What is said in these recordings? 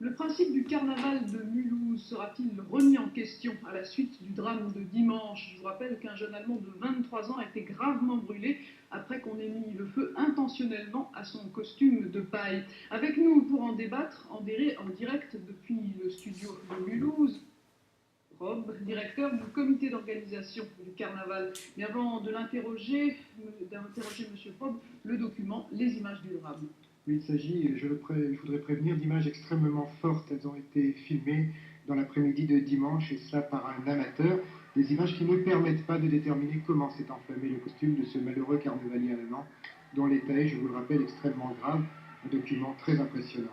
Le principe du carnaval de Mulhouse sera-t-il remis en question à la suite du drame de dimanche? Je vous rappelle qu'un jeune Allemand de 23 ans a été gravement brûlé après qu'on ait mis le feu intentionnellement à son costume de paille. Avec nous pour en débattre en direct depuis le studio de Mulhouse, Probe, directeur du comité d'organisation du carnaval. Mais avant de d'interroger M. Probe, le document, les images du drame. Il s'agit, je voudrais prévenir, d'images extrêmement fortes. Elles ont été filmées dans l'après-midi de dimanche, et cela par un amateur. Des images qui ne permettent pas de déterminer comment s'est enflammé le costume de ce malheureux carnavalier allemand, dont l'état est, je vous le rappelle, extrêmement grave. Un document très impressionnant.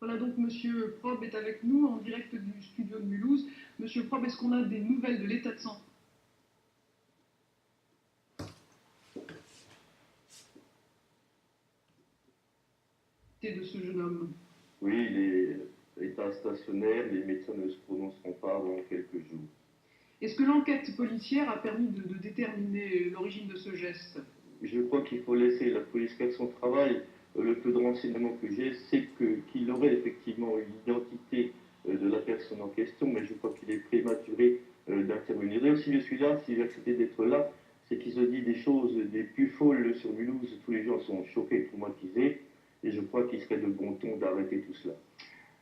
Voilà, donc M. Probe est avec nous en direct du studio de Mulhouse. M. Probe, est-ce qu'on a des nouvelles de l'état de santé de ce jeune homme? Oui, il est état stationnaire, les médecins ne se prononceront pas avant quelques jours. Est-ce que l'enquête policière a permis de déterminer l'origine de ce geste? Je crois qu'il faut laisser la police faire son travail. Le peu de renseignements que j'ai, c'est qu'il aurait effectivement l'identité de la personne en question, mais je crois qu'il est prématuré d'intervenir. D'ailleurs, si je suis là, si j'ai accepté d'être là, c'est qu'il se dit des choses des plus folles sur Mulhouse. Tous les gens sont choqués, traumatisés, et je crois qu'il serait de bon ton d'arrêter tout cela.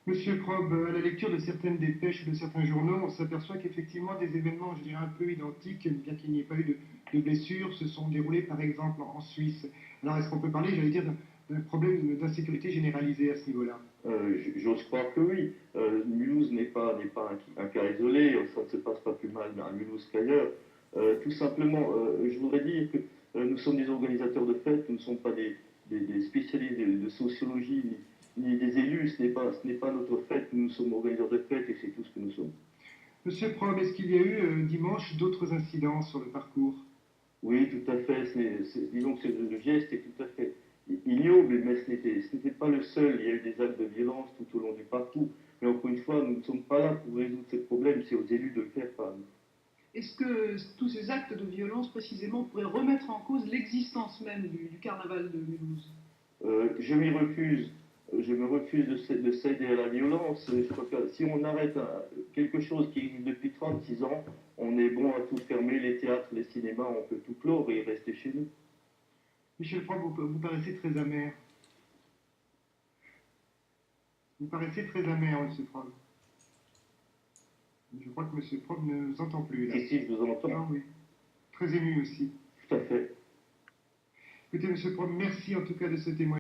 Monsieur Probe, à la lecture de certaines dépêches ou de certains journaux, on s'aperçoit qu'effectivement des événements, je dirais, un peu identiques, bien qu'il n'y ait pas eu de blessures, se sont déroulés par exemple en Suisse. Alors est-ce qu'on peut parler, j'allais dire, d'un problème d'insécurité généralisée à ce niveau-là? J'ose croire que oui. Mulhouse n'est pas un cas isolé, ça ne se passe pas plus mal à Mulhouse qu'ailleurs. Tout simplement, je voudrais dire que nous sommes des organisateurs de fêtes, nous ne sommes pas des spécialistes de sociologie ni des élus, ce n'est pas notre fête, nous sommes organisateurs de fêtes et c'est tout ce que nous sommes. Monsieur Probe, est-ce qu'il y a eu dimanche d'autres incidents sur le parcours? Oui, tout à fait. Disons que le geste est tout à fait ignoble, mais ce n'était pas le seul. Il y a eu des actes de violence tout au long du parcours. Mais encore une fois, nous ne sommes pas là pour résoudre ces problèmes, c'est aux élus de le faire, pas à nous. Est-ce que tous ces actes de violence, précisément, pourraient remettre en cause l'existence même du carnaval de Mulhouse? Je m'y refuse. Je me refuse de céder à la violence. Je crois que si on arrête quelque chose qui existe depuis 36 ans, on est bon à tout fermer, les théâtres, les cinémas, on peut tout clore et rester chez nous. Michel Probe, vous paraissez très amer. Vous paraissez très amer, Monsieur Probe. Je crois que Monsieur Probe ne nous entend plus, là. Si, je vous entends. Ah oui. Très ému aussi. Tout à fait. Écoutez, Monsieur Probe, merci en tout cas de ce témoignage.